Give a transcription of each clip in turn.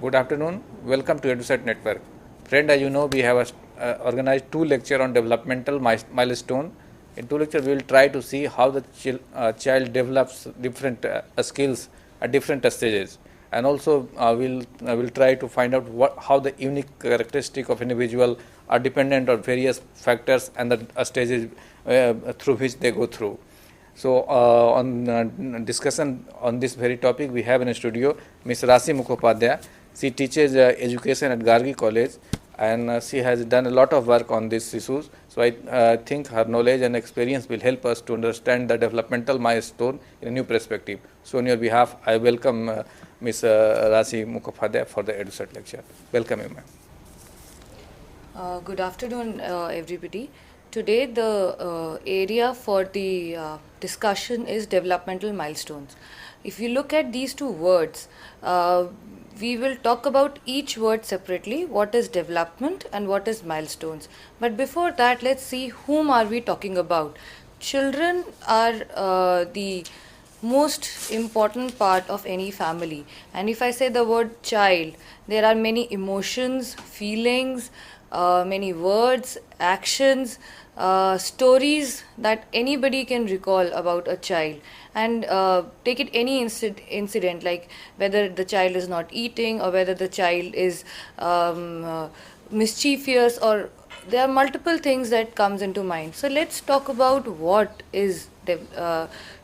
Good afternoon. Welcome to EduSet Network. Friend, as you know, we have organized two lectures on developmental milestone. In two lectures, we will try to see how the child develops different skills at different stages, and also we'll try to find out how the unique characteristic of individual are dependent on various factors and the stages through which they go through. So, on discussion on this very topic, we have in the studio Ms. Rasi Mukhopadhyay. She teaches education at Gargi College, and she has done a lot of work on these issues. So, I think her knowledge and experience will help us to understand the developmental milestone in a new perspective. So, on your behalf, I welcome Ms. Rasi Mukhopadhyay for the EduSet lecture. Welcome you, ma'am. Good afternoon, everybody. Today, the area for the discussion is developmental milestones. If you look at these two words, we will talk about each word separately, what is development and what is milestones. But before that, let's see whom are we talking about. Children are the most important part of any family. And if I say the word child, there are many emotions, feelings, many words, actions, stories that anybody can recall about a child. And take it any incident, like whether the child is not eating or whether the child is mischievous, or there are multiple things that comes into mind. So let's talk about what is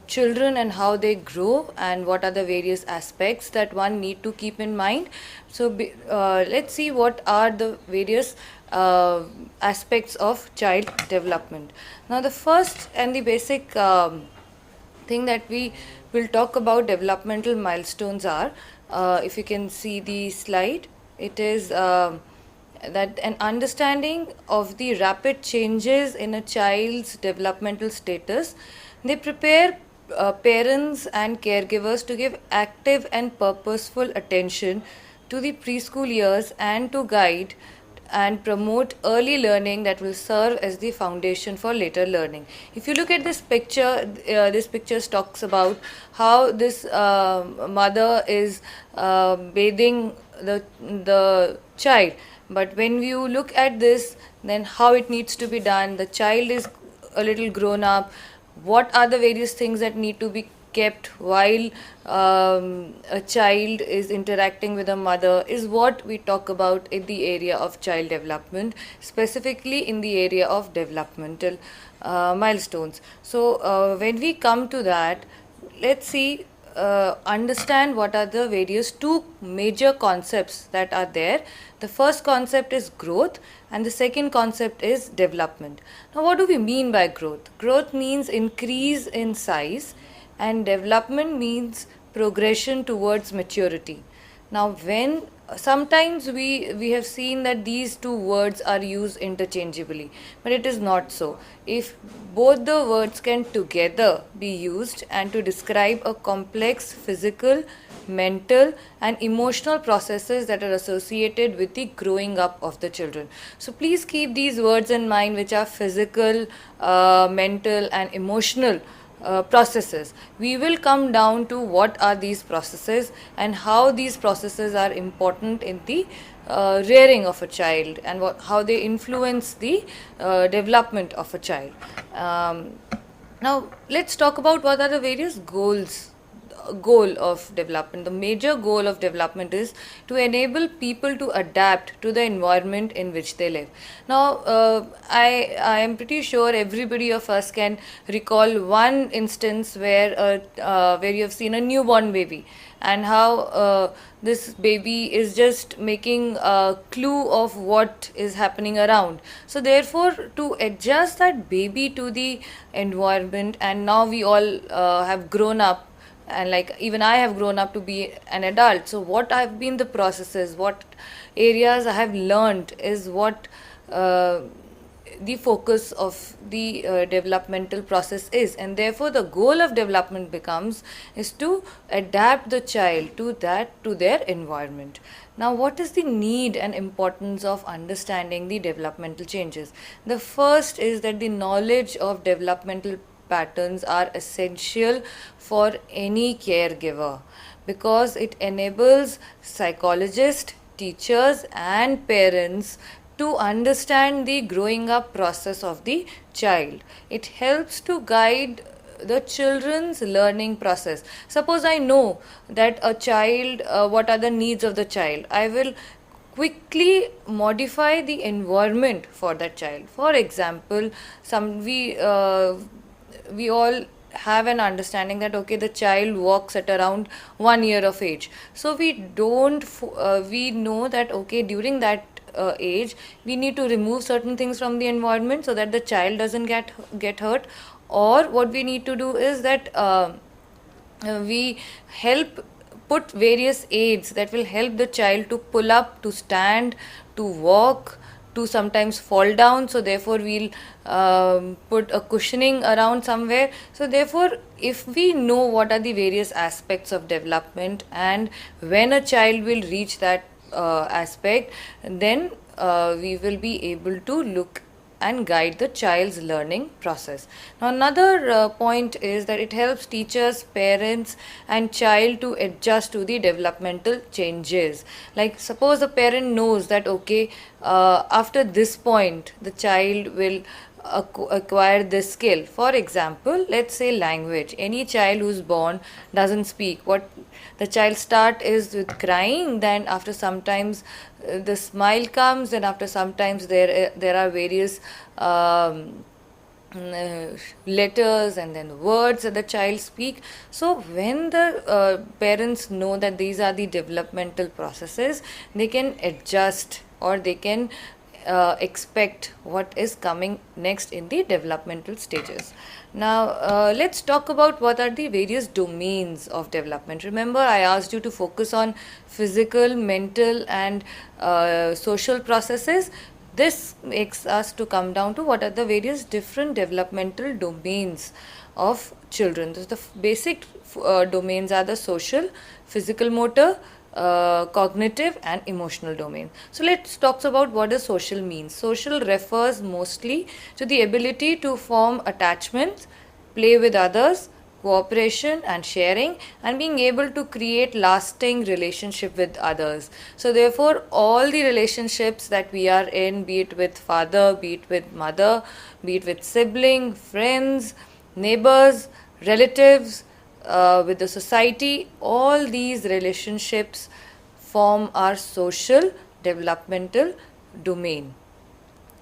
children and how they grow and what are the various aspects that one need to keep in mind. So let's see what are the various aspects of child development. Now, the first and the basic thing that we will talk about developmental milestones are, if you can see the slide, it is that an understanding of the rapid changes in a child's developmental status. They prepare parents and caregivers to give active and purposeful attention to the preschool years and to guide and promote early learning that will serve as the foundation for later learning. If you look at this picture talks about how this mother is bathing the child. But when you look at this, then how it needs to be done, the child is a little grown up, what are the various things that need to be kept while a child is interacting with a mother, is what we talk about in the area of child development, specifically in the area of developmental milestones. So when we come to that, let's see, understand what are the various two major concepts that are there. The first concept is growth and the second concept is development. Now, what do we mean by growth? Growth means increase in size, and development means progression towards maturity. Now, when sometimes we have seen that these two words are used interchangeably, but it is not so. If both the words can together be used and to describe a complex physical, mental and emotional processes that are associated with the growing up of the children. So please keep these words in mind, which are physical, mental and emotional processes. We will come down to what are these processes and how these processes are important in the rearing of a child and how they influence the development of a child. Now let's talk about what are the various goal of development. The major goal of development is to enable people to adapt to the environment in which they live. Now, I am pretty sure everybody of us can recall one instance where you have seen a newborn baby and how this baby is just making a clue of what is happening around. So therefore, to adjust that baby to the environment, and now we all have grown up, and like even I have grown up to be an adult. So what have been the processes, what areas I have learned is what the focus of the developmental process is, and therefore the goal of development becomes is to adapt the child to their environment. Now, what is the need and importance of understanding the developmental changes? The first is that the knowledge of developmental patterns are essential for any caregiver because it enables psychologists, teachers, and parents to understand the growing up process of the child. It helps to guide the children's learning process. Suppose I know that a child, what are the needs of the child, I will quickly modify the environment for that child. For example, we all have an understanding that okay, the child walks at around 1 year of age, so we know that okay, during that age we need to remove certain things from the environment so that the child doesn't get hurt. Or what we need to do is that we help put various aids that will help the child to pull up, to stand, to walk, to sometimes fall down. So therefore we'll put a cushioning around somewhere. So therefore, if we know what are the various aspects of development and when a child will reach that aspect, then we will be able to look and guide the child's learning process. Now, another point is that it helps teachers, parents, and child to adjust to the developmental changes. Like, suppose a parent knows that okay, after this point, the child will acquire this skill. For example, let's say language. Any child who's born doesn't speak. What the child start is with crying, then after sometimes the smile comes, then after sometimes there are various letters and then words that the child speak. So when the parents know that these are the developmental processes, they can adjust or they can expect what is coming next in the developmental stages. Now, let's talk about what are the various domains of development. Remember, I asked you to focus on physical, mental, and social processes. This makes us to come down to what are the various different developmental domains of children. So the basic domains are the social, physical motor, cognitive, and emotional domain. So let's talk about what does social means. Social refers mostly to the ability to form attachments, play with others, cooperation and sharing, and being able to create lasting relationship with others. So therefore, all the relationships that we are in, be it with father, be it with mother, be it with sibling, friends, neighbors, relatives, with the society, all these relationships form our social developmental domain.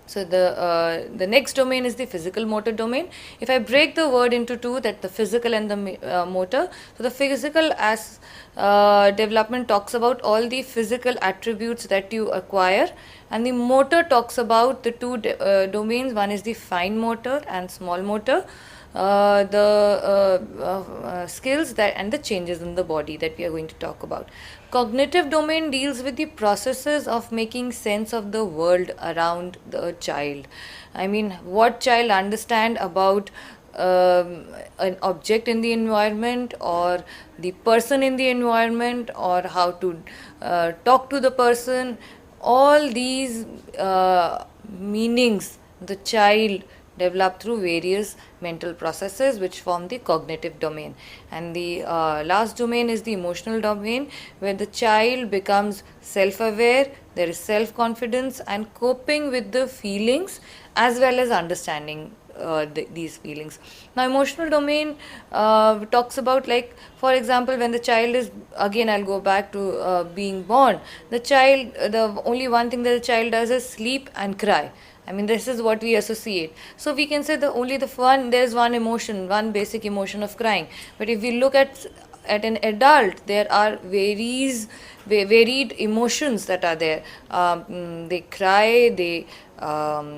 So the next domain is the physical motor domain. If I break the word into two, that the physical and the motor. So the physical as development talks about all the physical attributes that you acquire, and the motor talks about the two domains. One is the fine motor and small motor. The skills that and the changes in the body that we are going to talk about. Cognitive domain deals with the processes of making sense of the world around the child. I mean, what child understand about an object in the environment or the person in the environment, or how to talk to the person. All these meanings the child develop through various mental processes which form the cognitive domain. And the last domain is the emotional domain, where the child becomes self-aware, there is self-confidence and coping with the feelings as well as understanding these feelings. Now, emotional domain talks about, like, for example, when the child is, again I'll go back to being born, the child, the only one thing that the child does is sleep and cry. I mean, this is what we associate. So we can say there's one emotion, one basic emotion of crying. But if we look at an adult, there are varied emotions that are there. They cry, they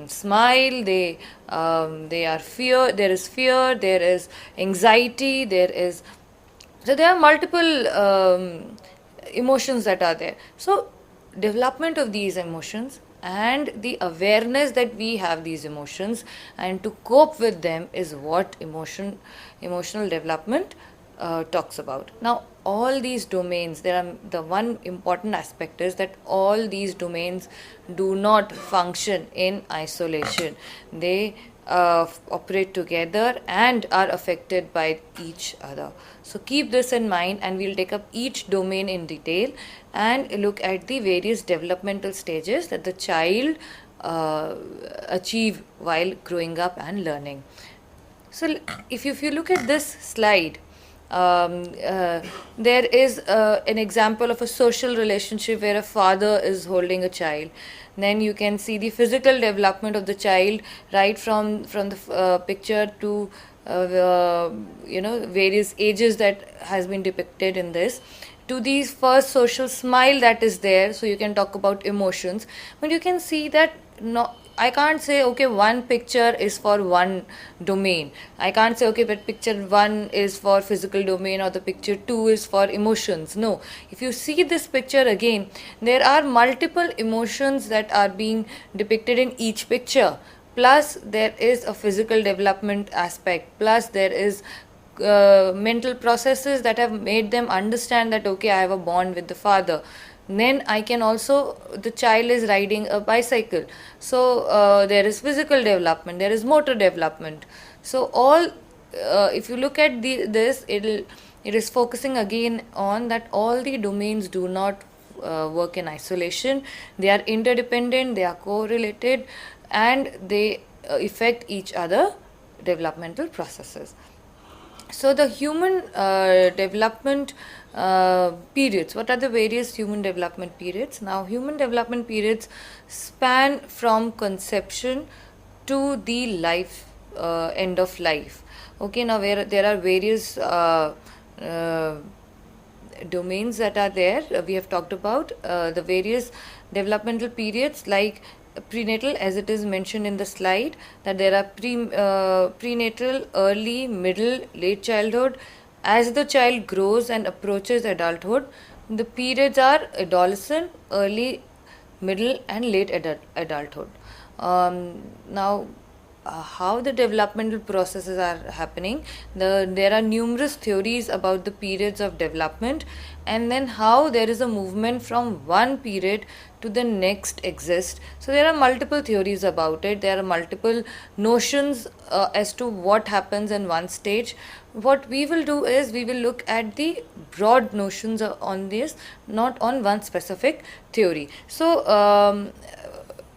smile, they are fear. There is fear, there is anxiety, there is So there are multiple emotions that are there. So development of these emotions and the awareness that we have these emotions and to cope with them is what emotional development talks about. Now all these domains, there are the one important aspect is that all these domains do not function in isolation. They operate together and are affected by each other. So keep this in mind, and we'll take up each domain in detail and look at the various developmental stages that the child achieve while growing up and learning. So if you look at this slide, there is an example of a social relationship where a father is holding a child. Then you can see the physical development of the child right from the picture to various ages that has been depicted in this, to the first social smile that is there. So you can talk about emotions, but you can see that I can't say okay one picture is for one domain. I can't say okay but picture 1 is for physical domain or the picture 2 is for emotions. No, if you see this picture again, there are multiple emotions that are being depicted in each picture, plus there is a physical development aspect, plus there is mental processes that have made them understand that okay I have a bond with the father. Then I can also, the child is riding a bicycle, so there is physical development, there is motor development. So all if you look at this, it is focusing again on that all the domains do not work in isolation. They are interdependent, they are correlated, and they affect each other developmental processes. So the human development periods, what are the various human development periods? Now human development periods span from conception to the life end of life. Okay, now where there are various domains that are there, we have talked about the various developmental periods like prenatal, as it is mentioned in the slide, that there are prenatal, early, middle, late childhood. As the child grows and approaches adulthood, the periods are adolescent, early, middle, and late adulthood. Now how the developmental processes are happening, there are numerous theories about the periods of development, and then how there is a movement from one period to the next exists. So there are multiple theories about it, there are multiple notions as to what happens in one stage. What we will do is we will look at the broad notions on this, not on one specific theory. So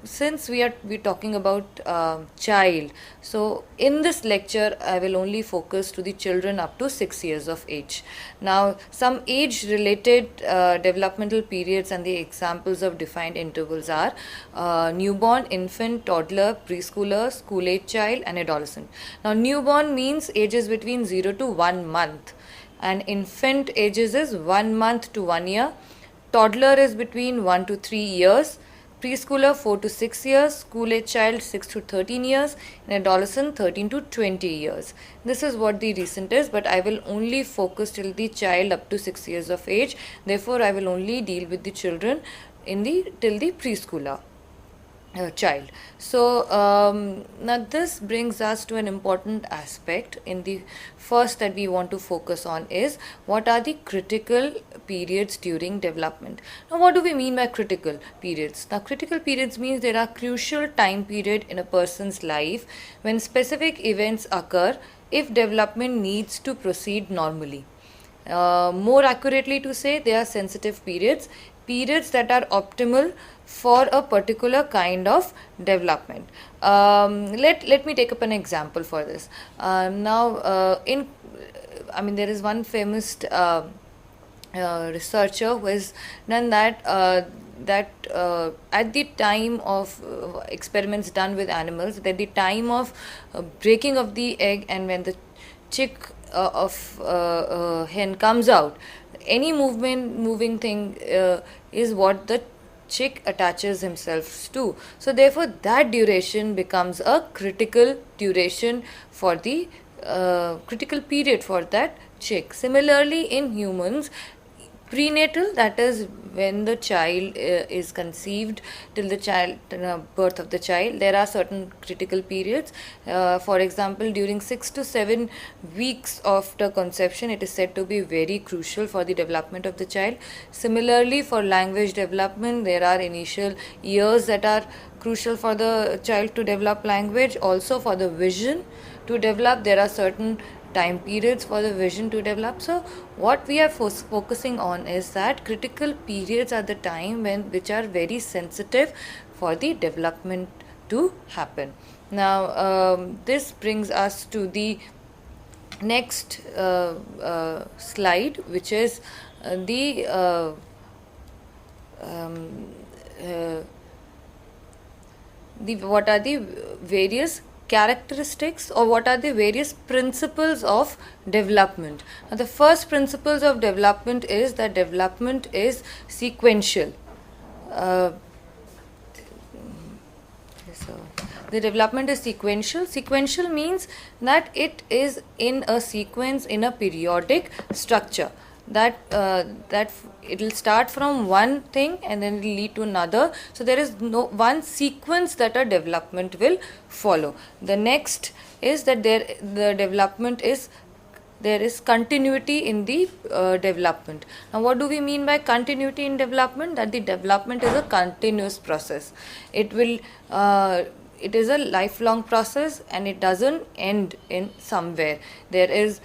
since we talking about child, so in this lecture I will only focus to the children up to 6 years of age. Now some age related developmental periods and the examples of defined intervals are newborn, infant, toddler, preschooler, school age child, and adolescent. Now newborn means ages between 0 to 1 month, and infant ages is 1 month to 1 year, toddler is between 1 to 3 years, preschooler 4 to 6 years, school age child 6 to 13 years, and adolescent 13 to 20 years. This is what the recent is, but I will only focus till the child up to 6 years of age. Therefore, I will only deal with the children till the preschooler child. So now this brings us to an important aspect in the first that we want to focus on is what are the critical periods during development. Now what do we mean by critical periods? Now critical periods means there are crucial time period in a person's life when specific events occur if development needs to proceed normally. More accurately to say, they are sensitive periods that are optimal for a particular kind of development. Let me take up an example for this. There is one famous researcher who has done that at the time of experiments done with animals, at the time of breaking of the egg and when the chick of hen comes out, any moving thing is what the chick attaches himself to. So therefore that duration becomes a critical duration for the critical period for that chick. Similarly, in humans, prenatal, that is when the child is conceived till the child birth of the child, there are certain critical periods. For example, during 6 to 7 weeks after conception, it is said to be very crucial for the development of the child. Similarly, for language development, there are initial years that are crucial for the child to develop language. Also for the vision to develop, there are certain time periods for the vision to develop. So what we are focusing on is that critical periods are the time which are very sensitive for the development to happen. Now this brings us to the next slide, which is the what are the various characteristics, or what are the various principles of development. Now, the first principles of development is that development is sequential. So the development is sequential. Sequential means that it is in a sequence, in a periodic structure. That it will start from one thing and then it will lead to another. So there is no one sequence that a development will follow. The next is that the development is, there is continuity in the development. Now what do we mean by continuity in development? That the development is a continuous process. It will it is a lifelong process and it doesn't end in somewhere. There is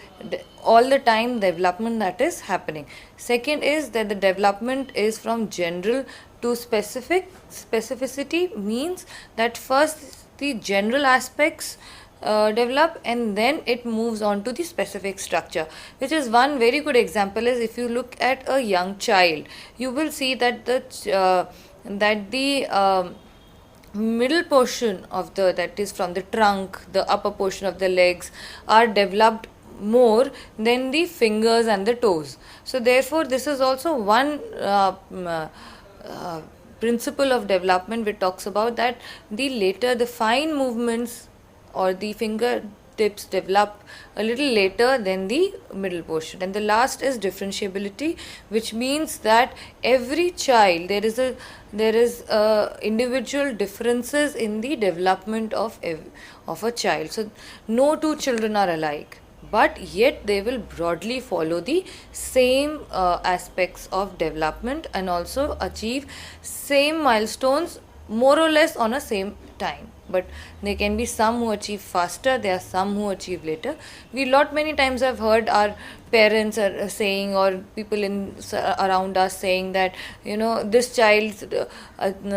all the time development that is happening. Second is that the development is from general to specific. Specificity means that first the general aspects develop and then it moves on to the specific structure, which is one very good example is if you look at a young child, you will see that the middle portion of the, that is from the trunk, the upper portion of the legs are developed more than the fingers and the toes. So therefore this is also one principle of development which talks about that the later the fine movements or the finger tips develop a little later than the middle portion. And the last is differentiability, which means that every child, there is individual differences in the development of a child. So no two children are alike, but yet they will broadly follow the same aspects of development and also achieve same milestones more or less on a same time. But there can be some who achieve faster, there are some who achieve later. We many times have heard our parents are saying, or people around us saying that, this child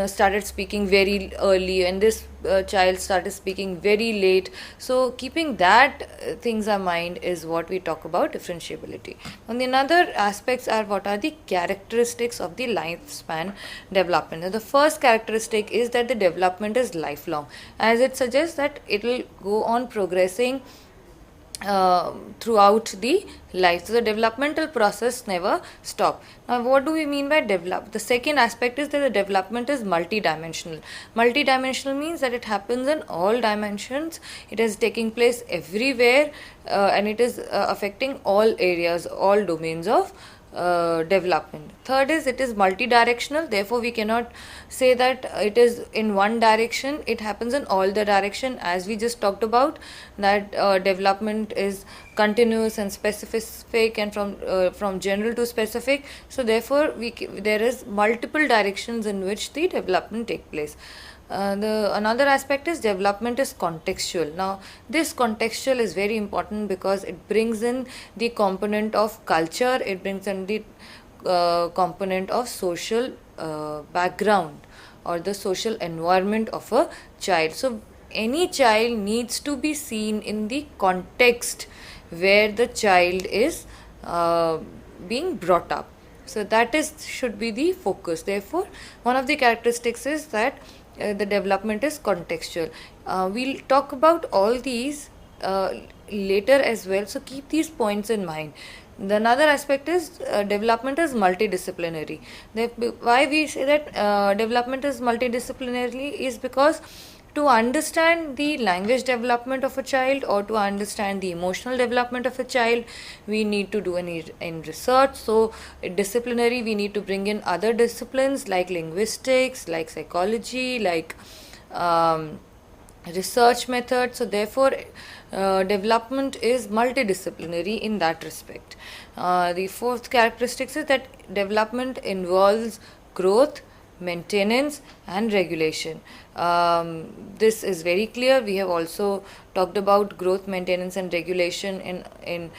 started speaking very early and this child started speaking very late. So keeping that things in mind is what we talk about differentiability. And the another aspects are what are the characteristics of the lifespan development. Now, the first characteristic is that the development is lifelong, as it suggests that it will go on progressing throughout the life. So the developmental process never stop. Now what do we mean by develop? The second aspect is that the development is multidimensional. Multidimensional means that it happens in all dimensions. It is taking place everywhere and it is affecting all areas, all domains of development. Third is it is multidirectional, therefore we cannot say that it is in one direction, it happens in all the direction, as we just talked about that development is continuous and specific and from general to specific. So therefore there is multiple directions in which the development take place. Another aspect is development is contextual. Now this contextual is very important because it brings in the component of culture, it brings in the component of social background or the social environment of a child. So any child needs to be seen in the context where the child is being brought up. So that should be the focus. Therefore one of the characteristics is that the development is contextual. We'll talk about all these later as well, so keep these points in mind. The another aspect is development is multidisciplinary. Why we say that development is multidisciplinary is because to understand the language development of a child or to understand the emotional development of a child, we need to do in research. So disciplinary, we need to bring in other disciplines like linguistics, like psychology, like research methods. So therefore development is multidisciplinary in that respect. The fourth characteristic is that development involves growth, maintenance and regulation. This is very clear. We have also talked about growth, maintenance and regulation in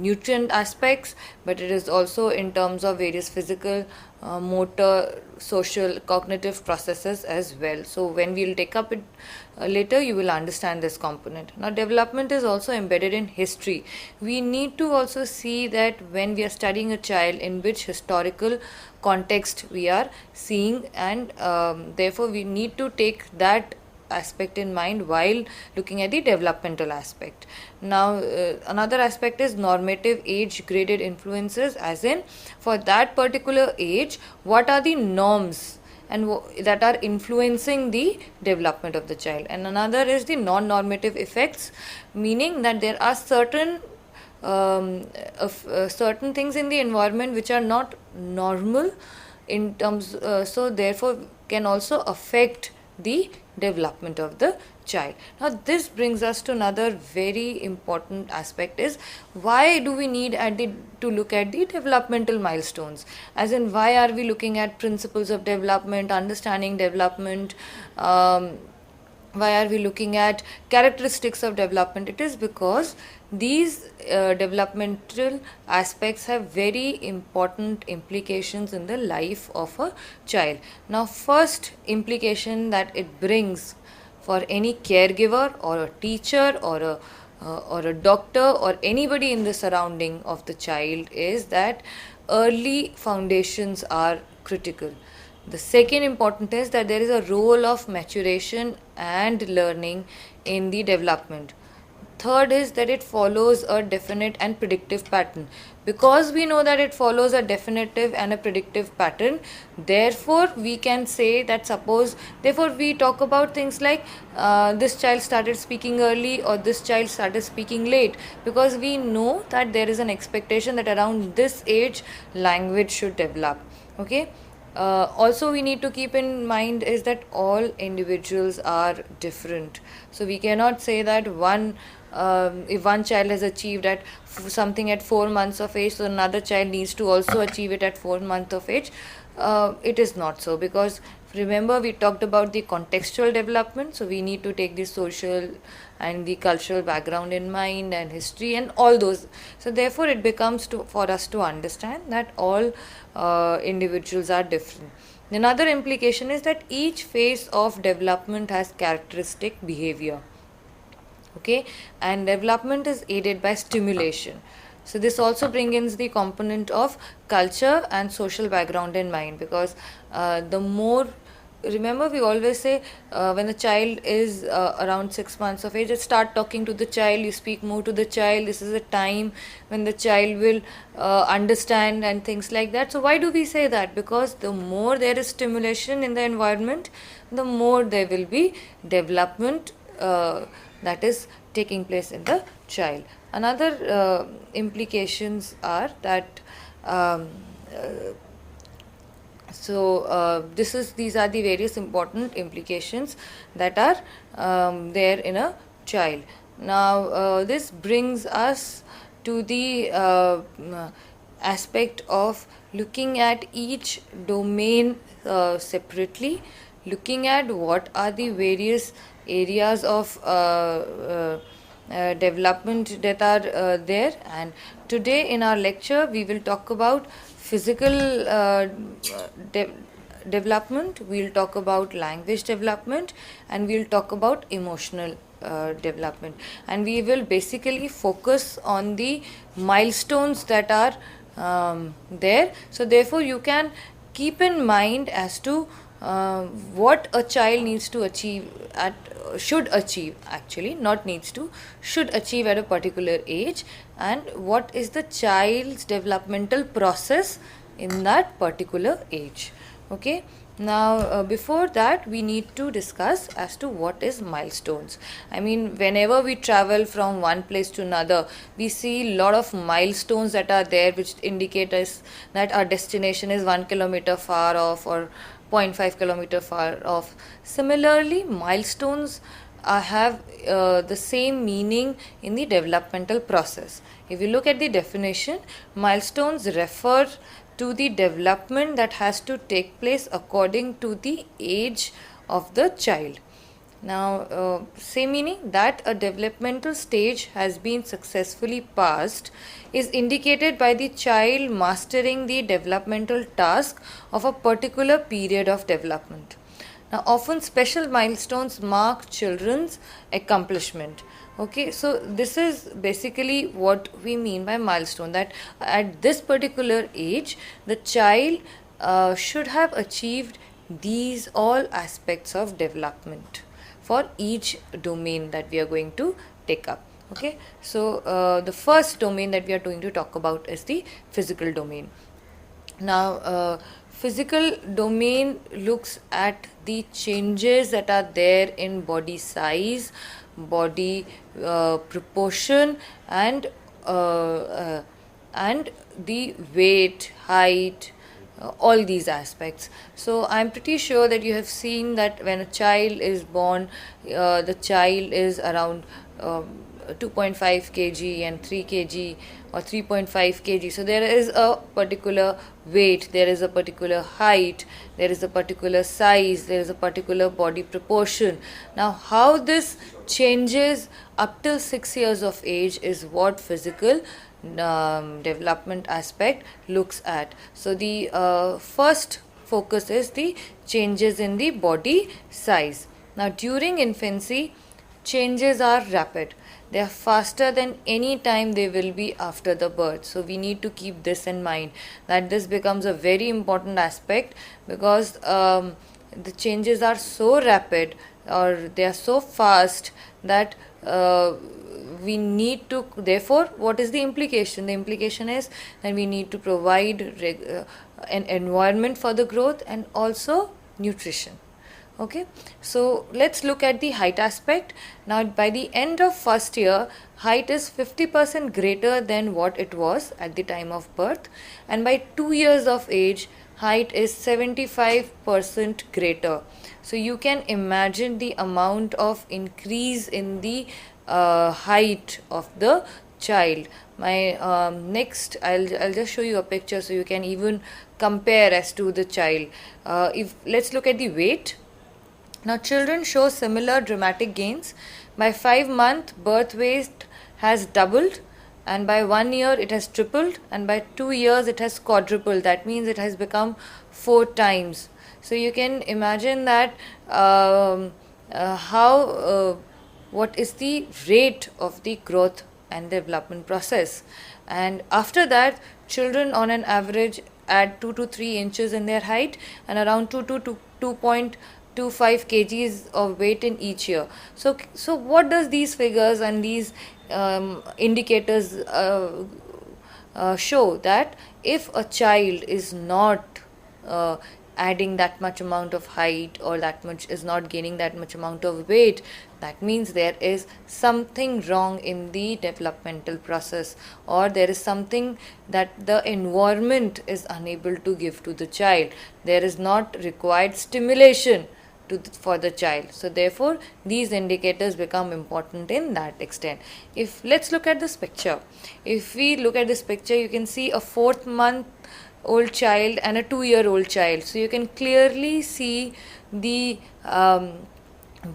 nutrient aspects, but it is also in terms of various physical, motor, social, cognitive processes as well. So when we will take up it later, you will understand this component. Now development is also embedded in history. We need to also see that when we are studying a child, in which historical context we are seeing, and therefore we need to take that aspect in mind while looking at the developmental aspect. Now another aspect is normative age graded influences, as in for that particular age what are the norms and that are influencing the development of the child. And another is the non-normative effects, meaning that there are certain certain things in the environment which are not normal in terms, so therefore can also affect the development of the child. Now this brings us to another very important aspect, is why do we need to look at the developmental milestones, as in why are we looking at principles of development, understanding development, why are we looking at characteristics of development? It is because these developmental aspects have very important implications in the life of a child. Now first implication that it brings for any caregiver or a teacher or a doctor or anybody in the surrounding of the child is that early foundations are critical. The second important is that there is a role of maturation and learning in the development. Third is that it follows a definite and predictive pattern. Because we know that it follows a definitive and a predictive pattern, therefore we can say that therefore we talk about things like this child started speaking early or this child started speaking late, because we know that there is an expectation that around this age language should develop. Okay. Also we need to keep in mind is that all individuals are different. So we cannot say that if one child has achieved something at 4 months of age, so another child needs to also achieve it at 4 months of age. It is not so, because remember we talked about the contextual development, so we need to take the social and the cultural background in mind and history and all those. So therefore it becomes for us to understand that all individuals are different. Another implication is that each phase of development has characteristic behavior. Okay, and development is aided by stimulation. So this also brings in the component of culture and social background in mind, because the more, remember we always say when the child is around 6 months of age, just start talking to the child, you speak more to the child. This is a time when the child will understand and things like that. So why do we say that? Because the more there is stimulation in the environment, the more there will be development that is taking place in the child. Another implications are that these are the various important implications that are there in a child. Now this brings us to the aspect of looking at each domain separately, looking at what are the various areas of development that are there. And today in our lecture we will talk about physical development, we'll talk about language development, and we'll talk about emotional development, and we will basically focus on the milestones that are there. So therefore you can keep in mind as to what a child needs to achieve should achieve at a particular age, and what is the child's developmental process in that particular age. Okay, now before that we need to discuss as to what is milestones. I mean, whenever we travel from one place to another, we see a lot of milestones that are there which indicate us that our destination is 1 kilometer far off or 0.5 kilometer far off. Similarly, milestones have the same meaning in the developmental process. If you look at the definition, milestones refer to the development that has to take place according to the age of the child. Now, same meaning that a developmental stage has been successfully passed is indicated by the child mastering the developmental task of a particular period of development. Now, often special milestones mark children's accomplishment. Okay, so this is basically what we mean by milestone, that at this particular age, the child should have achieved these all aspects of development for each domain that we are going to take up. Okay, so the first domain that we are going to talk about is the physical domain. Now, physical domain looks at the changes that are there in body size, body proportion, and the weight, height, all these aspects. So I'm pretty sure that you have seen that when a child is born, the child is around 2.5 kg and 3 kg or 3.5 kg. So there is a particular weight, there is a particular height, there is a particular size, there is a particular body proportion. Now, how this changes up till 6 years of age is what physical development aspect looks at. So the first focus is the changes in the body size. Now, during infancy, changes are rapid. They are faster than any time they will be after the birth. So we need to keep this in mind, that this becomes a very important aspect, because the changes are so rapid or they are so fast that we need to, therefore, what is the implication? The implication is that we need to provide an environment for the growth and also nutrition. Okay, so let's look at the height aspect. Now, by the end of first year, height is 50% greater than what it was at the time of birth, and by 2 years of age, height is 75% greater. So you can imagine the amount of increase in the height of the child. My next, I'll just show you a picture so you can even compare as to the child. If let's look at the weight. Now, children show similar dramatic gains. By 5 months, birth weight has doubled, and by 1 year it has tripled, and by 2 years it has quadrupled. That means it has become 4 times. So you can imagine that what is the rate of the growth and development process. And after that, children on an average add 2 to 3 inches in their height and around 2 to 2.25 kgs of weight in each year. So what does these figures and these indicators show? That if a child is not adding that much amount of height, or that much is not gaining that much amount of weight, that means there is something wrong in the developmental process, or there is something that the environment is unable to give to the child. There is not required stimulation for the child. So therefore these indicators become important in that extent. If let's look at this picture. If we look at this picture, you can see a 4th month old child and a 2-year-old child. So you can clearly see the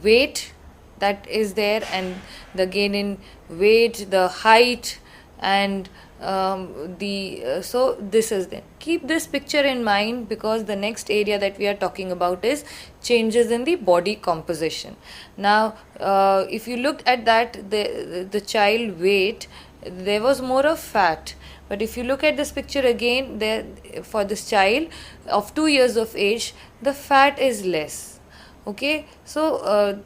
weight that is there, and the gain in weight, the height, and so this is there. Keep this picture in mind, because the next area that we are talking about is changes in the body composition. Now, if you look at that, the child weight, there was more of fat. But if you look at this picture again, there for this child of 2 years of age, the fat is less. Okay, so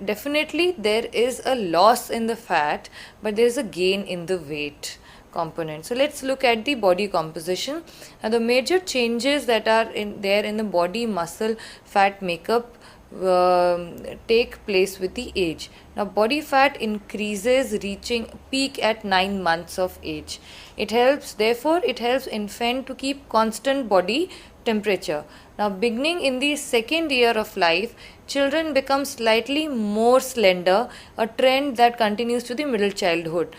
definitely there is a loss in the fat, but there is a gain in the weight component. So let's look at the body composition. Now the major changes that are in the body muscle fat makeup take place with the age. Now body fat increases reaching peak at 9 months of age. It helps infant to keep constant body temperature. Now beginning in the second year of life, children become slightly more slender, a trend that continues to the middle childhood,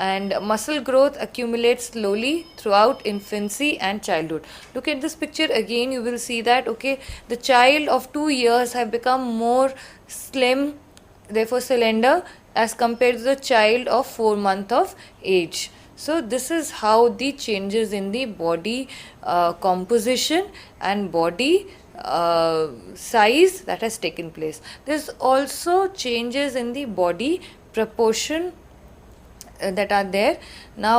and muscle growth accumulates slowly throughout infancy and childhood. Look at this picture again, you will see that the child of 2 years have become more slim, therefore slender, as compared to the child of 4 months of age. So this is how the changes in the body composition and body size that has taken place. There's also changes in the body proportion that are there. Now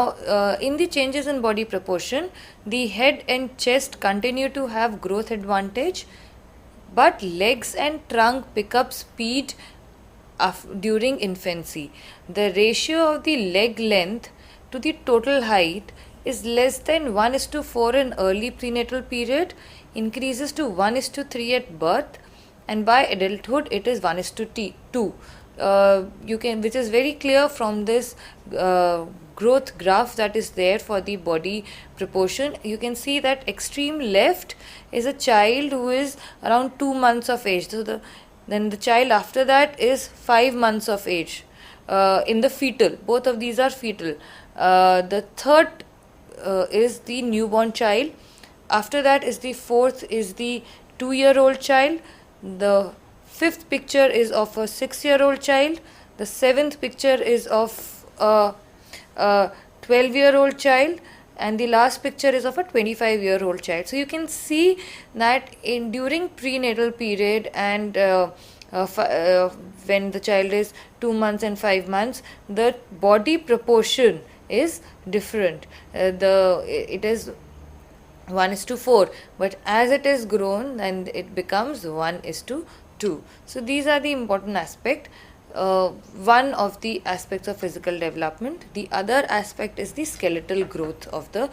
in the changes in body proportion, the head and chest continue to have growth advantage, but legs and trunk pick up speed during infancy. The ratio of the leg length to the total height is less than 1:4 in early prenatal period, increases to 1:3 at birth, and by adulthood it is 1:2. Which is very clear from this growth graph that is there for the body proportion. You can see that extreme left is a child who is around 2 months of age. So then the child after that is 5 months of age in the fetal. Both of these are fetal. The third is the newborn child. After that is the fourth is the 2-year-old child. The fifth picture is of a 6-year-old child. The seventh picture is of a 12-year-old child, and the last picture is of a 25-year-old child. So you can see that during prenatal period and when the child is 2 months and 5 months, the body proportion is different. It is 1:4, but as it is grown, and it becomes 1:2. So these are the important aspect. One of the aspects of physical development. The other aspect is the skeletal growth of the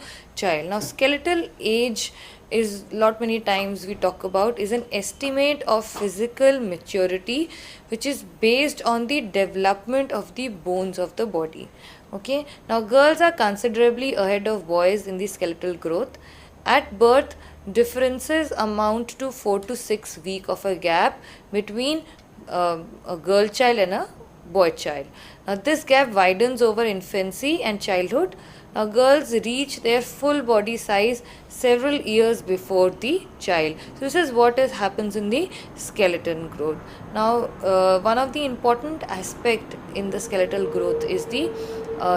child. Now skeletal age is many times we talk about is an estimate of physical maturity, which is based on the development of the bones of the body. Okay, now girls are considerably ahead of boys in the skeletal growth. At birth, differences amount to 4 to 6 weeks of a gap between a girl child and a boy child. Now this gap widens over infancy and childhood. Now girls reach their full body size several years before the child. So this is what happens in the skeleton growth. Now one of the important aspect in the skeletal growth is the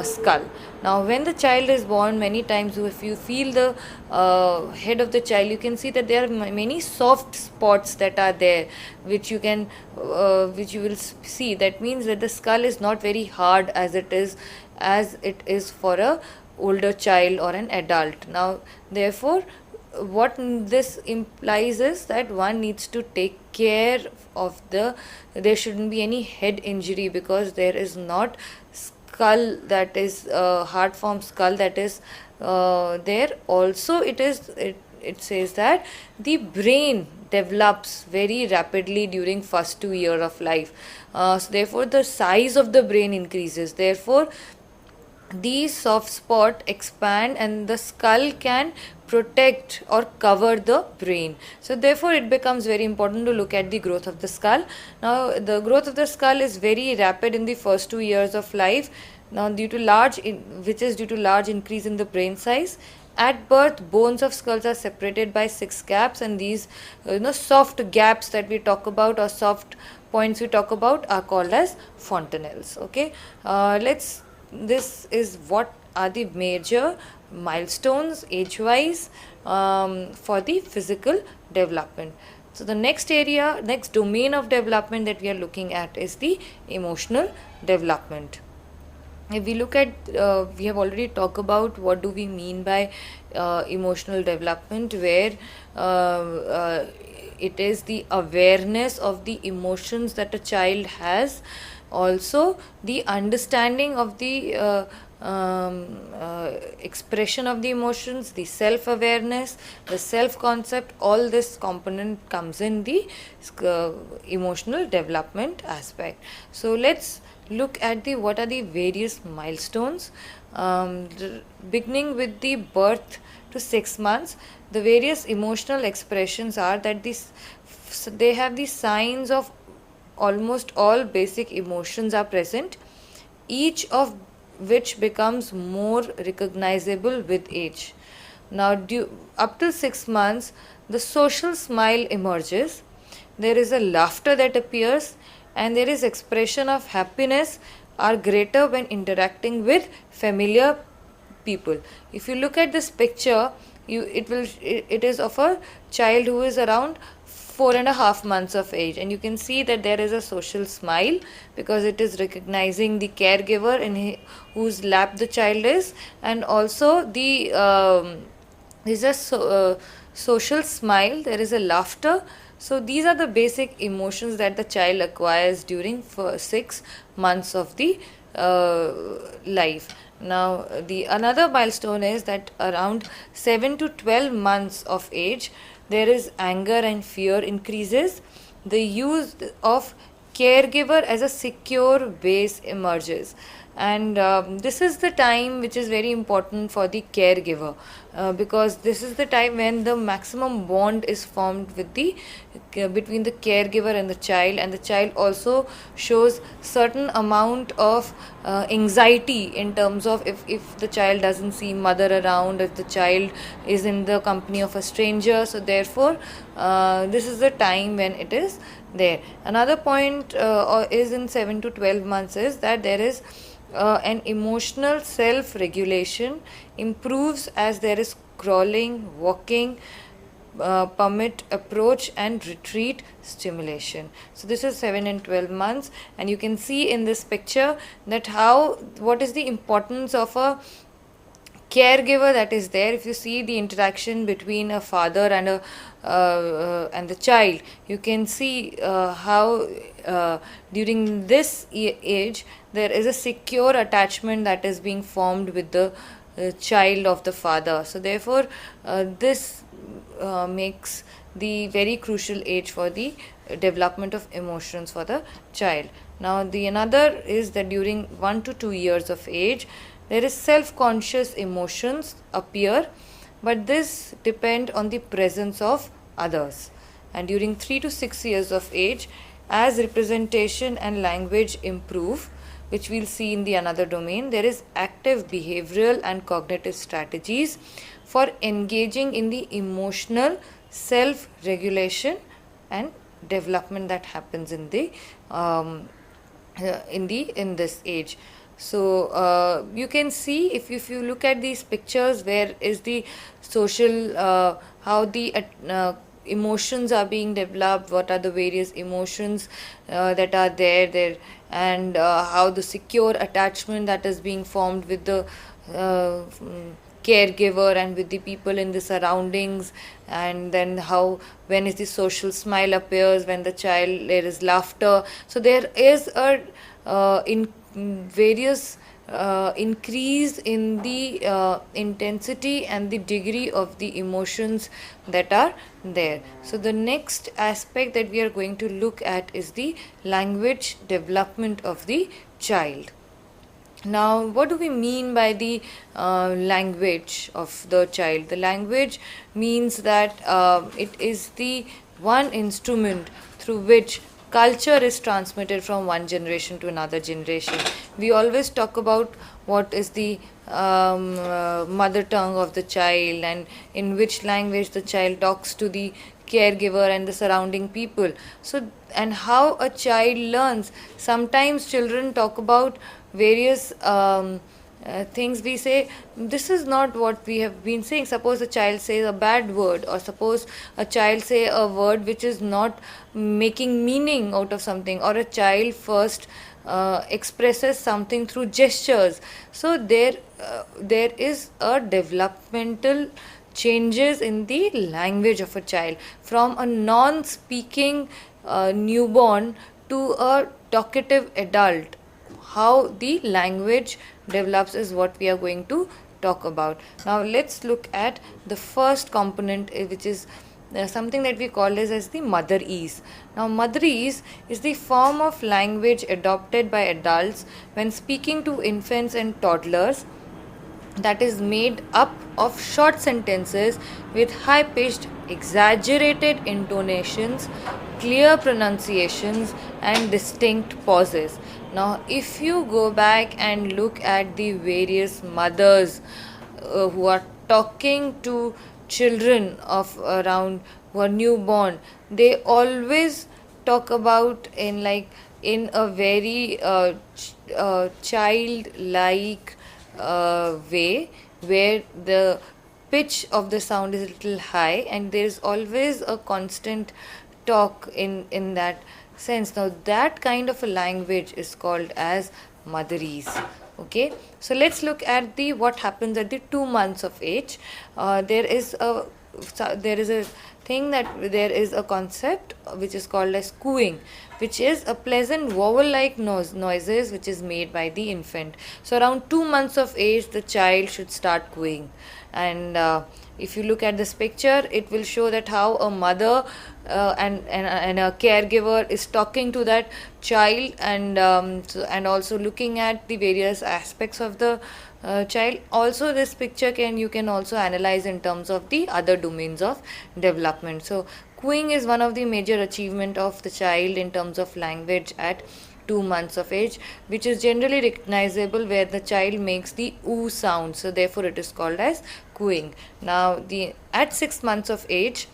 skull. Now when the child is born, many times if you feel the head of the child, you can see that there are many soft spots that are there, which you will see. That means that the skull is not very hard as it is for a older child or an adult. Now therefore what this implies is that one needs to take care of there shouldn't be any head injury, because there is not skull that is hard form skull that is there. Also it says that the brain develops very rapidly during first 2 years of life. So therefore the size of the brain increases. Therefore these soft spots expand and the skull can protect or cover the brain. So therefore it becomes very important to look at the growth of the skull. Now the growth of the skull is very rapid in the first 2 years of life. Now due to large increase in the brain size. At birth, bones of skulls are separated by 6 gaps, and these soft gaps that we talk about, or soft points we talk about, are called as fontanelles. Okay, this is what are the major milestones age-wise for the physical development. So the next domain of development that we are looking at is the emotional development. If we look at, we have already talked about what do we mean by emotional development, where it is the awareness of the emotions that a child has. Also the understanding of the expression of the emotions, the self-awareness, the self-concept, all this component comes in the emotional development aspect. So let's look at the what are the various milestones. Beginning with the birth to 6 months, the various emotional expressions are that they have the signs of almost all basic emotions are present, each of which becomes more recognizable with age. Now, up to 6 months, the social smile emerges. There is a laughter that appears, and there is expression of happiness are greater when interacting with familiar people. If you look at this picture, it is of a child who is around 4.5 months of age, and you can see that there is a social smile because it is recognizing the caregiver in whose lap the child is, and also the is a social smile. There is a laughter. So these are the basic emotions that the child acquires during 6 months of the life. Now the another milestone is that around 7 to 12 months of age, there is anger and fear increases. The use of caregiver as a secure base emerges, and this is the time which is very important for the caregiver, because this is the time when the maximum bond is formed with the between the caregiver and the child also shows certain amount of anxiety in terms of if the child doesn't see mother around, if the child is in the company of a stranger. So therefore this is the time when it is there. Another point is in 7 to 12 months is that there is an emotional self-regulation improves as there is crawling, walking, permit approach and retreat stimulation. So this is 7 and 12 months, and you can see in this picture that what is the importance of a caregiver that is there. If you see the interaction between a father and the child, you can see how during this age there is a secure attachment that is being formed with the child of the father. So therefore this makes the very crucial age for the development of emotions for the child. Now the another is that during 1 to 2 years of age, there is self-conscious emotions appear, but this depend on the presence of others. And during 3 to 6 years of age, as representation and language improve, which we'll see in the another domain, there is active behavioral and cognitive strategies for engaging in the emotional self-regulation and development that happens in this age. So you can see if you look at these pictures, where is the social how the emotions are being developed, what are the various emotions that are there, and how the secure attachment that is being formed with the caregiver and with the people in the surroundings, and then how when is the social smile appears, when the child there is laughter. So there is a in various increase in the intensity and the degree of the emotions that are there. So the next aspect that we are going to look at is the language development of the child. Now, what do we mean by the language of the child? The language means that it is the one instrument through which culture is transmitted from one generation to another generation. We always talk about what is the mother tongue of the child and in which language the child talks to the caregiver and the surrounding people. So, and how a child learns. Sometimes children talk about various things. We say this is not what we have been saying. Suppose a child says a bad word, or suppose a child say a word which is not making meaning out of something, or a child first expresses something through gestures. So there is a developmental changes in the language of a child from a non-speaking newborn to a talkative adult. How the language develops is what we are going to talk about. Now let's look at the first component, which is something that we call as the motherese. Now motherese is the form of language adopted by adults when speaking to infants and toddlers, that is made up of short sentences with high pitched, exaggerated intonations, clear pronunciations, and distinct pauses. Now, if you go back and look at the various mothers who are talking to children of around who are newborn, they always talk about in a very childlike way, where the pitch of the sound is a little high and there is always a constant talk in that sense. Now that kind of a language is called as motherese. Okay, so let's look at the what happens at the 2 months of age. There is a thing that there is a concept which is called as cooing, which is a pleasant vowel-like noises which is made by the infant. So around 2 months of age, the child should start cooing, and if you look at this picture, it will show that how a mother and a caregiver is talking to that child, and and also looking at the various aspects of the child. Also this picture you can also analyze in terms of the other domains of development. So cooing is one of the major achievement of the child in terms of language at 2 months of age, which is generally recognizable where the child makes the oo sound, so therefore it is called as cooing. Now at 6 months of age,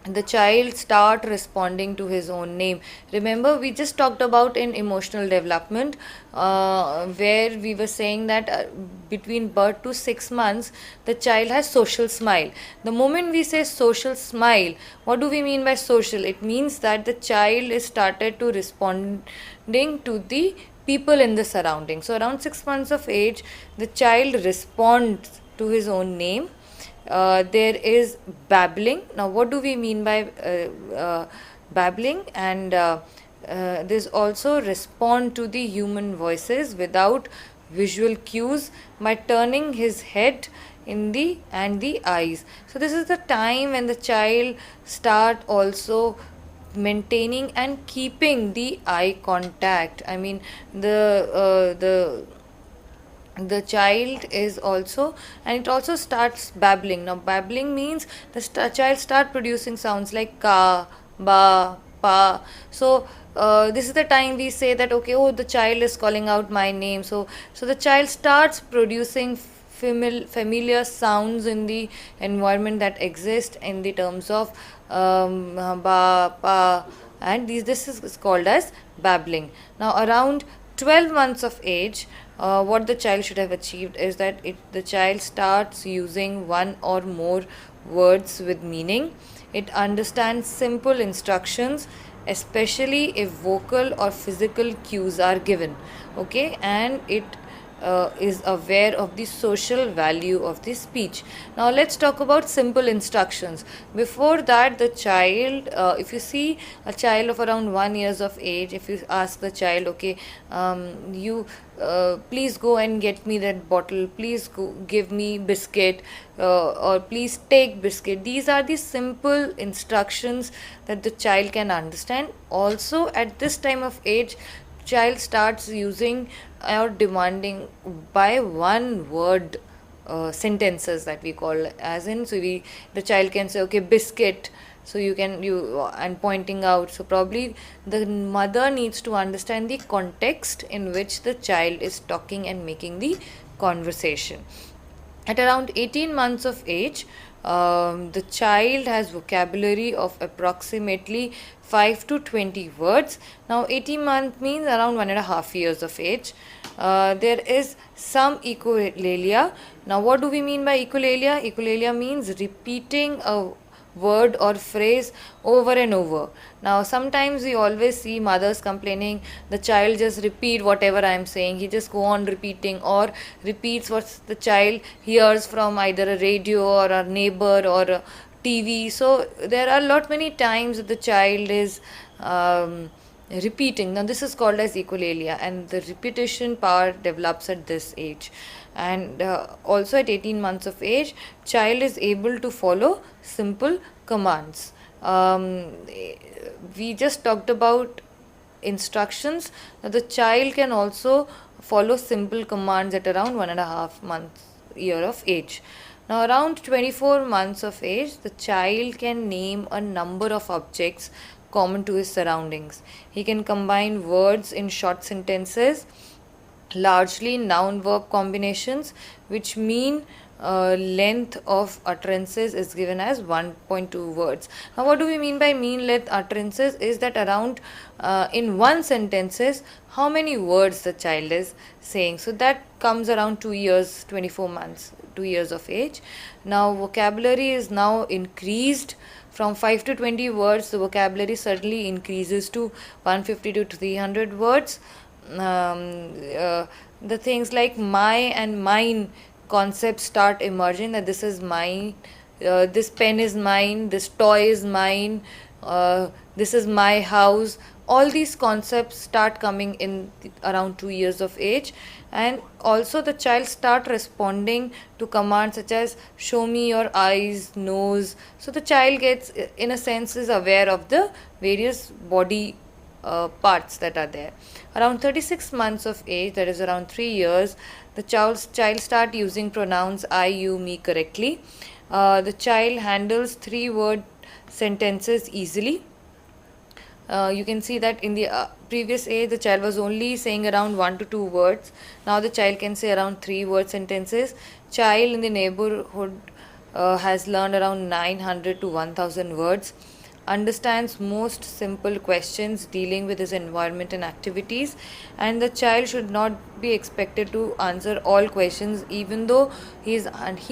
the child start responding to his own name. Remember, we just talked about in emotional development where we were saying that between birth to 6 months the child has social smile. The moment we say social smile, what do we mean by social? It means that the child is started to responding to the people in the surroundings. So around 6 months of age, the child responds to his own name. There is babbling. Now what do we mean by babbling? And there's also respond to the human voices without visual cues by turning his head and the eyes. So this is the time when the child start also maintaining and keeping the eye contact. I mean the child is also, and it also starts babbling. Now babbling means the child start producing sounds like ka, ba, pa. So this is the time we say that okay, oh, the child is calling out my name. So the child starts producing familiar sounds in the environment that exist in the terms of ba, pa, and this is called as babbling. Now around 12 months of age, what the child should have achieved is that the child starts using one or more words with meaning. It understands simple instructions, especially if vocal or physical cues are given. Okay, and it is aware of the social value of the speech. Now let's talk about simple instructions. Before that, the child, if you see a child of around 1 year of age, if you ask the child, okay, you please go and get me that bottle, please go give me biscuit, or please take biscuit. These are the simple instructions that the child can understand. Also at this time of age, child starts using or demanding by one word sentences that we call as in, so the child can say okay, biscuit, so you and pointing out. So probably the mother needs to understand the context in which the child is talking and making the conversation. At around 18 months of age, the child has vocabulary of approximately 5 to 20 words. Now 18 months means around 1.5 years of age. There is some echolalia. Now what do we mean by echolalia? Echolalia means repeating a word or phrase over and over. Now sometimes we always see mothers complaining the child just repeat whatever I am saying, he just go on repeating or repeats what the child hears from either a radio or a neighbor or a TV. So there are many times that the child is repeating. Now this is called as echolalia, and the repetition power develops at this age. And also at 18 months of age, child is able to follow simple commands. We just talked about instructions. Now the child can also follow simple commands at around 1.5 months year of age. Now around 24 months of age, the child can name a number of objects common to his surroundings. He can combine words in short sentences, largely noun verb combinations, which mean length of utterances is given as 1.2 words. Now what do we mean by mean length utterances is that around in one sentences how many words the child is saying. So that comes around 2 years, 24 months, 2 years of age. Now vocabulary is now increased from 5 to 20 words. The vocabulary certainly increases to 150 to 300 words. The things like my and mine concepts start emerging, that this is mine, this pen is mine, this toy is mine, this is my house. All these concepts start coming in around 2 years of age. And also the child start responding to commands such as show me your eyes, nose. So the child gets, in a sense, is aware of the various body parts that are there. Around 36 months of age, that is around 3 years, the child start using pronouns I, you, me correctly. The child handles 3-word sentences easily. You can see that in the previous age, the child was only saying around 1 to 2 words. Now the child can say around 3-word sentences. Child in the neighborhood has learned around 900 to 1000 words. Understands most simple questions dealing with his environment and activities, and the child should not be expected to answer all questions, even though he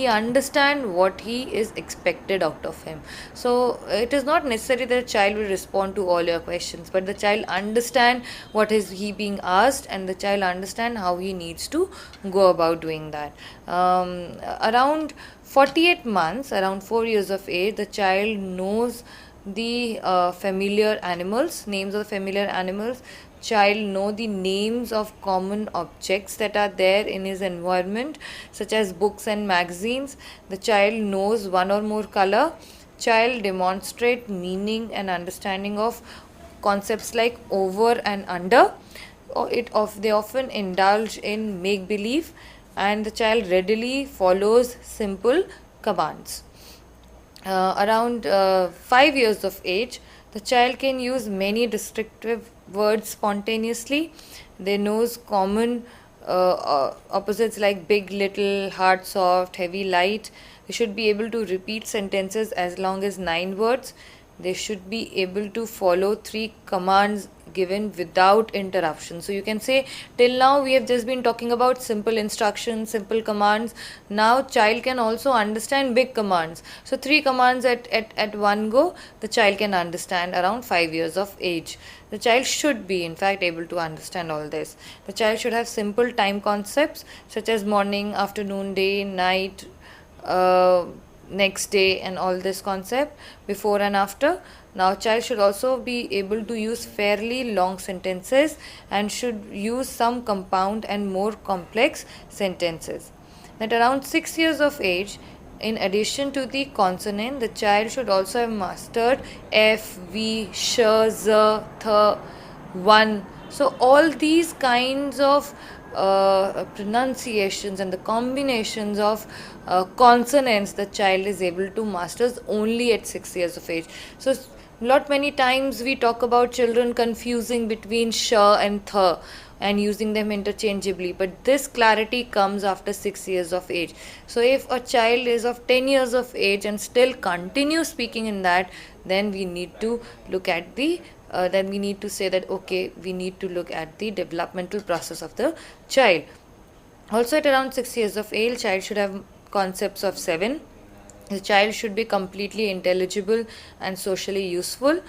understand what he is expected out of him. So it is not necessary that the child will respond to all your questions, but the child understand what is he being asked, and the child understand how he needs to go about doing that. Around 48 months, around 4 years of age, the child knows the familiar animals, names of the familiar animals. Child know the names of common objects that are there in his environment, such as books and magazines. The child knows one or more color. Child demonstrate meaning and understanding of concepts like over and under. They often indulge in make believe, and the child readily follows simple commands. Around 5 years of age, the child can use many descriptive words spontaneously. They knows common opposites like big, little, hard, soft, heavy, light. They should be able to repeat sentences as long as 9 words. They should be able to follow 3 commands given without interruption. So you can say till now we have just been talking about simple instructions, simple commands. Now child can also understand big commands. So 3 commands at one go the child can understand around 5 years of age. The child should be in fact able to understand all this. The child should have simple time concepts such as morning, afternoon, day, night, next day, and all this concept, before and after. Now child should also be able to use fairly long sentences and should use some compound and more complex sentences. At around 6 years of age, in addition to the consonant, the child should also have mastered F, V, Sh, Z, Th, One. So all these kinds of pronunciations and the combinations of consonants the child is able to master only at 6 years of age. So many times we talk about children confusing between sh and th and using them interchangeably, but this clarity comes after 6 years of age. So if a child is of 10 years of age and still continues speaking in that, then we need to look at the then we need to say that okay, we need to look at the developmental process of the child. Also at around 6 years of age, child should have concepts of 7. The child should be completely intelligible and socially useful.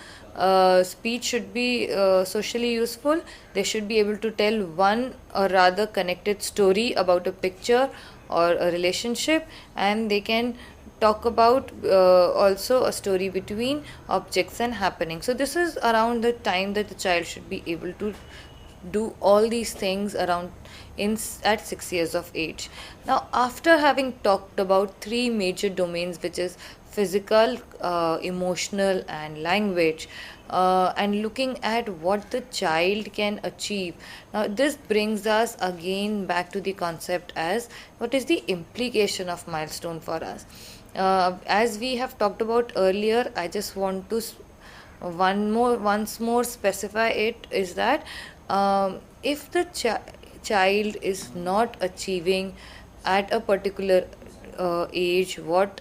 Speech should be socially useful. They should be able to tell one or rather connected story about a picture or a relationship, and they can talk about also a story between objects and happening. So this is around the time that the child should be able to do all these things around at 6 years of age. Now, after having talked about three major domains, which is physical, emotional, and language, and looking at what the child can achieve. Now, this brings us again back to the concept as what is the implication of milestone for us. As we have talked about earlier, I just want to once more specify it is that if the child is not achieving at a particular age what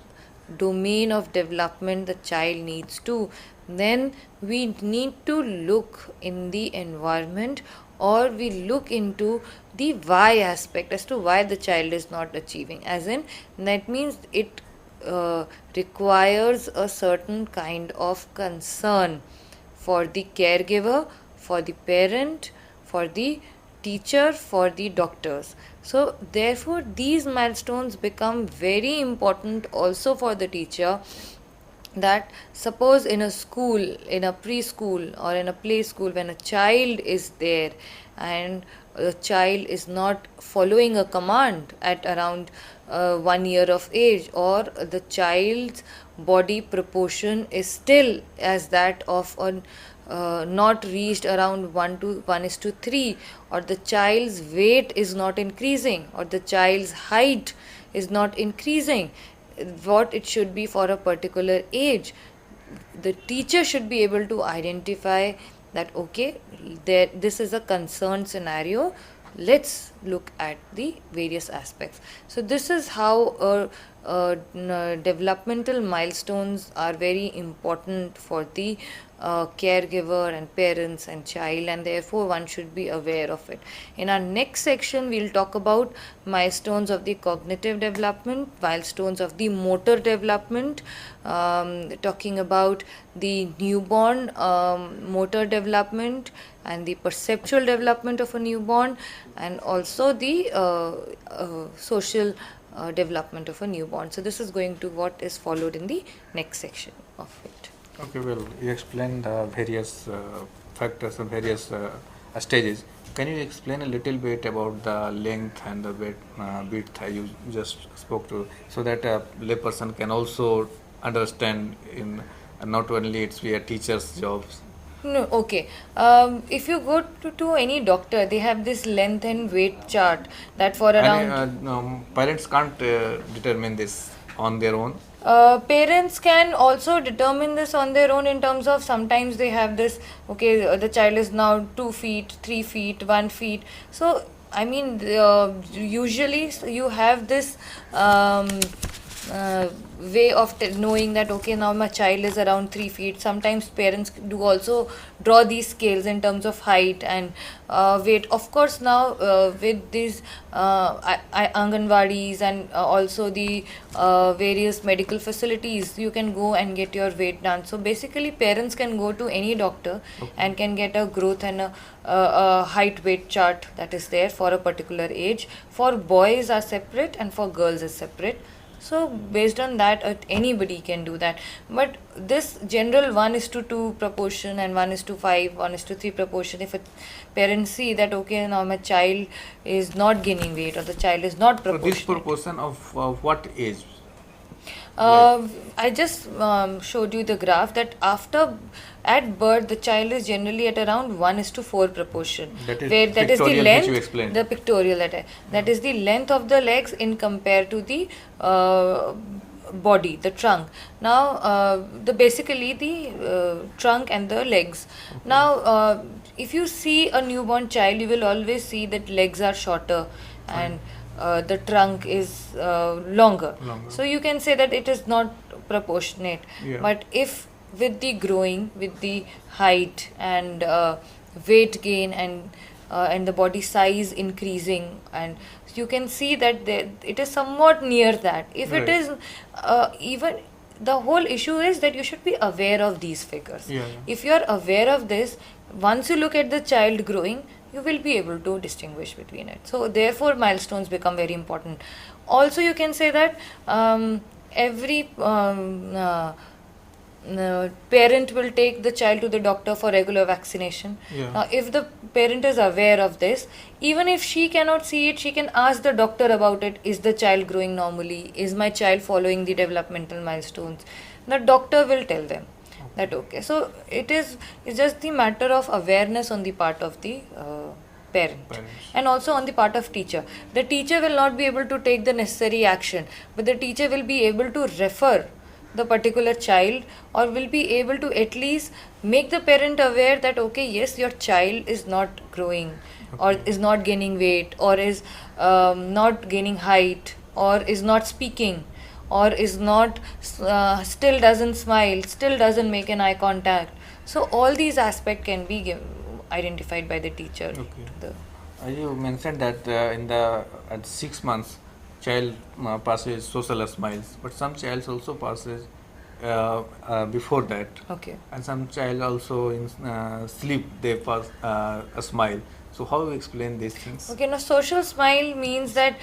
domain of development the child needs to, then we need to look in the environment, or we look into the why aspect as to why the child is not achieving, as in that means it requires a certain kind of concern for the caregiver, for the parent, for the teacher, for the doctors. So therefore these milestones become very important also for the teacher, that suppose in a school, in a preschool or in a play school, when a child is there and the child is not following a command at around 1 year of age, or the child's body proportion is still as that of an not reached around 1:3, or the child's weight is not increasing, or the child's height is not increasing what it should be for a particular age, the teacher should be able to identify that okay, this is a concerned scenario, let's look at the various aspects. So this is how developmental milestones are very important for the caregiver and parents and child, and therefore one should be aware of it. In our next section we'll talk about milestones of the cognitive development, milestones of the motor development, talking about the newborn motor development and the perceptual development of a newborn, and also the social development of a newborn. So this is going to what is followed in the next section of it. Okay, well, you explained various factors and various stages. Can you explain a little bit about the length and the width you just spoke to, so that a layperson can also understand in not only it's we are teachers' jobs? No, okay. If you go to any doctor, they have this length and weight chart that for around. And parents can't determine this on their own. Parents can also determine this on their own in terms of sometimes they have this, okay, the child is now 2 feet, 3 feet, 1 feet. So, I mean, usually you have this way of knowing that okay, now my child is around 3 feet. Sometimes parents do also draw these scales in terms of height and weight. Of course, now with these Anganwadis and also the various medical facilities, you can go and get your weight done. So basically parents can go to any doctor and can get a growth and a height weight chart that is there for a particular age. For boys are separate and for girls is separate. So based on that, anybody can do that. But this general 1:2 proportion and 1:5, 1:3 proportion, if a parents see that okay, now my child is not gaining weight or the child is not proportionate. So this proportion of what age? I just showed you the graph that at birth the child is generally at around 1:4 proportion. That is where that is the pictorial length, which you explained. the pictorial that is the length of the legs in compare to the body, the trunk. Now basically the trunk and the legs. Okay. Now if you see a newborn child, you will always see that legs are shorter and the trunk is longer. So you can say that it is not proportionate. Yeah. But if with the growing, with the height and weight gain and the body size increasing, and you can see that it is somewhat near that. If right. It is even, the whole issue is that you should be aware of these figures. Yeah. If you are aware of this, once you look at the child growing, you will be able to distinguish between it. So therefore milestones become very important. Also you can say that every parent will take the child to the doctor for regular vaccination. Yeah. Now, if the parent is aware of this, even if she cannot see it, she can ask the doctor about it. Is the child growing normally? Is my child following the developmental milestones? The doctor will tell them that okay. So it's just the matter of awareness on the part of the parent, and also on the part of teacher. The teacher will not be able to take the necessary action, but the teacher will be able to refer the particular child, or will be able to at least make the parent aware that okay, yes, your child is not growing, or is not gaining weight, or is not gaining height, or is not speaking, or is not still doesn't smile, still doesn't make an eye contact. So all these aspects can be identified by the teacher. Okay. You mentioned that at 6 months child passes social smiles, but some child also passes before that. Okay. And some child also in sleep they pass a smile. So how you explain these things? Okay, now social smile means that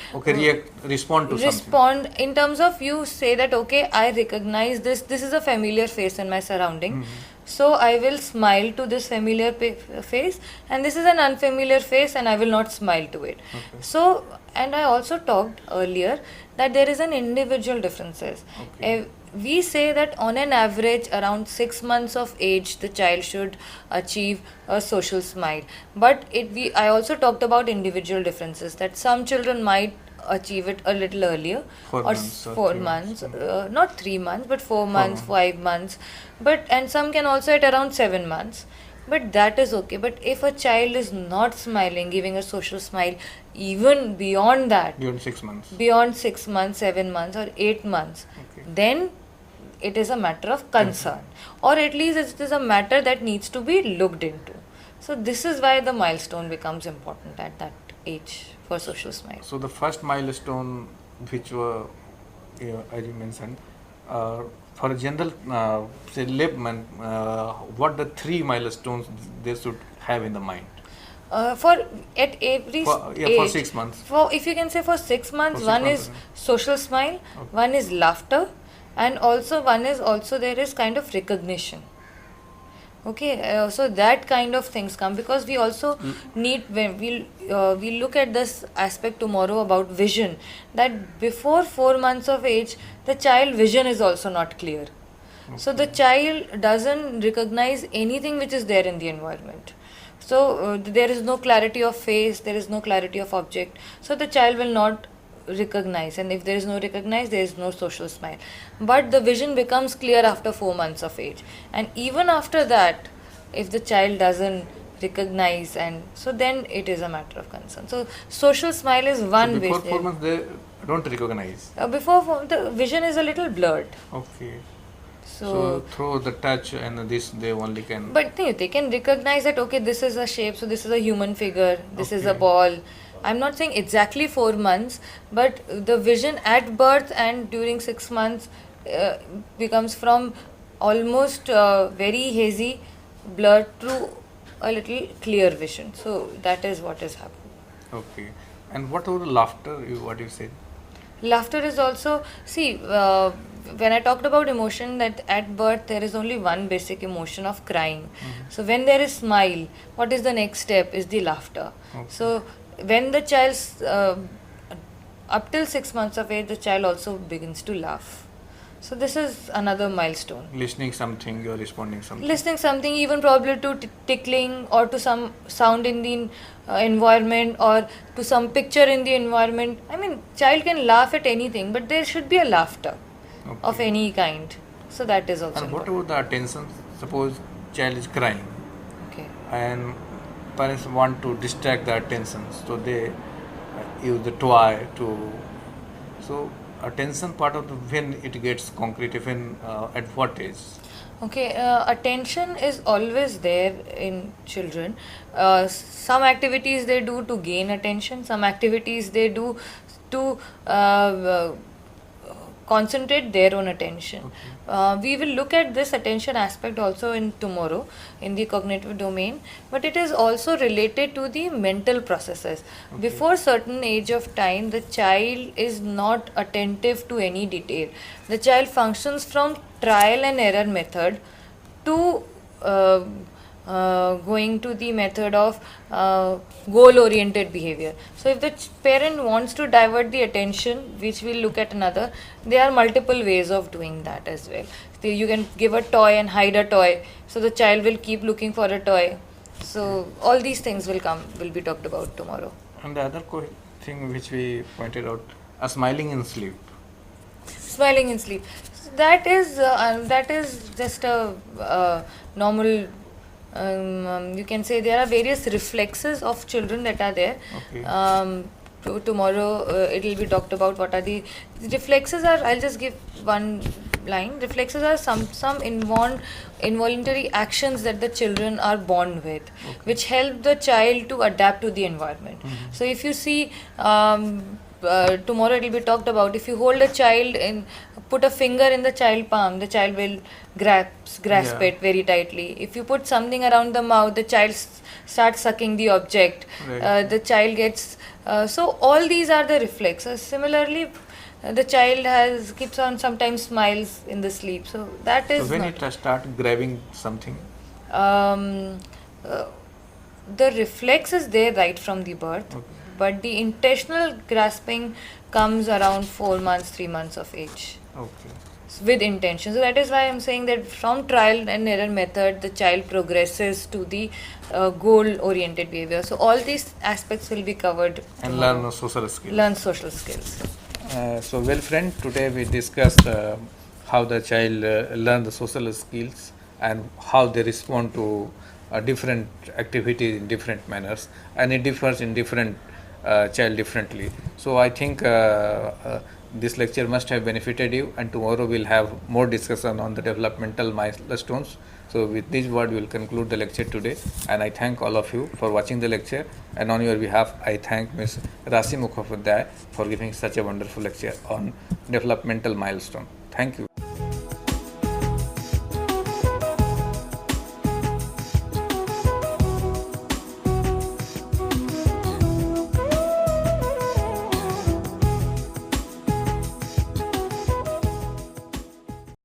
Respond to respond in terms of you say that okay, I recognize this is a familiar face in my surrounding. So I will smile to this familiar face, and this is an unfamiliar face, and I will not smile to it. Okay. So, and I also talked earlier that there is an individual differences. Okay. We say that on an average around 6 months of age the child should achieve a social smile, but I also talked about individual differences, that some children might achieve it a little earlier, 4 or months or 4 3 months, months. not 3 months but 4 months, months. 5 months, but and some can also at around 7 months, but that is okay. But if a child is not smiling, giving a social smile even beyond that, Beyond 6 months. beyond 6 months, 7 months or 8 months, Okay. then it is a matter of concern, or at least it is a matter that needs to be looked into. So this is why the milestone becomes important at that age for social smile. So the first milestone, which were, as you mentioned, for a general say layman, what the 3 milestones they should have in the mind? For at every For age, 6 months. for if you can say for 6 months, For 6 one months, is okay. social smile, one is laughter, and also one is also there is kind of recognition. Okay, so that kind of things come, because we also need, when we'll look at this aspect tomorrow about vision, that before 4 months of age the child vision is also not clear. So the child doesn't recognize anything which is there in the environment. So there is no clarity of face, there is no clarity of object. So the child will not recognize, and if there is no recognize, there is no social smile. But the vision becomes clear after 4 months of age, and even after that, if the child doesn't recognize, and so then it is a matter of concern. So social smile is one So before way. 4 months they don't recognize. The vision is a little blurred. Okay. So So through the touch and this they only can. but they can recognize that okay, this is a shape, so this is a human figure, this is a Okay. ball. I'm not saying exactly 4 months, but the vision at birth and during 6 months becomes from almost very hazy, blurred to a little clear vision. So that is what is happening. Okay. And what about the laughter? What you said? Laughter is also, see, when I talked about emotion, that at birth there is only one basic emotion of crying. So when there is smile, what is the next step is the laughter. Okay. So when the child's up till 6 months of age, the child also begins to laugh. So this is another milestone. Listening something, you're responding something. Listening something, even probably to tickling, or to some sound in the environment, or to some picture in the environment. I mean, child can laugh at anything, but there should be a laughter of Okay. any kind. So that is also And what important. about the attention? Suppose child is crying Okay. and parents want to distract the attention, so they use the toy to. So attention part of the when it gets concrete, when at what age? Okay, attention is always there in children. Some activities they do to gain attention, some activities they do to concentrate their own attention. We will look at this attention aspect also in tomorrow in the cognitive domain, but it is also related to the mental processes. Before certain age of time, the child is not attentive to any detail. The child functions from trial and error method to going to the method of goal oriented behavior. So if the parent wants to divert the attention, which we'll look at another, there are multiple ways of doing that as well. So you can give a toy and hide a toy, so the child will keep looking for a toy. So all these things will be talked about tomorrow. And the other thing which we pointed out, smiling in sleep. Smiling in sleep. So that is just a normal. You can say there are various reflexes of children that are there. Okay. Tomorrow it will be talked about what are the reflexes are. I'll just give one line. Reflexes are some involuntary actions that the children are born with, which help the child to adapt to the environment. So if you see, tomorrow it will be talked about, if you hold a child and put a finger in the child palm, the child will grasp it very tightly. If you put something around the mouth, the child starts sucking the object. Right. The child gets so all these are the reflexes. Similarly, the child keeps on sometimes smiles in the sleep. So that is So when not, it start grabbing something, um, the reflex is there right from the birth, but the intentional grasping comes around 4 months, 3 months of age. Okay. With intention. So that is why I'm saying that from trial and error method, the child progresses to the goal-oriented behavior. So all these aspects will be covered. And tomorrow. learn social skills. Learn social skills. So well friend, today we discussed how the child learn the social skills and how they respond to different activities in different manners, and it differs in different child differently. So I think this lecture must have benefited you, and tomorrow we'll have more discussion on the developmental milestones. So with this word we will conclude the lecture today, and I thank all of you for watching the lecture, and on your behalf I thank Ms. Rasi Mukhopadhyay for giving such a wonderful lecture on developmental milestone. Thank you.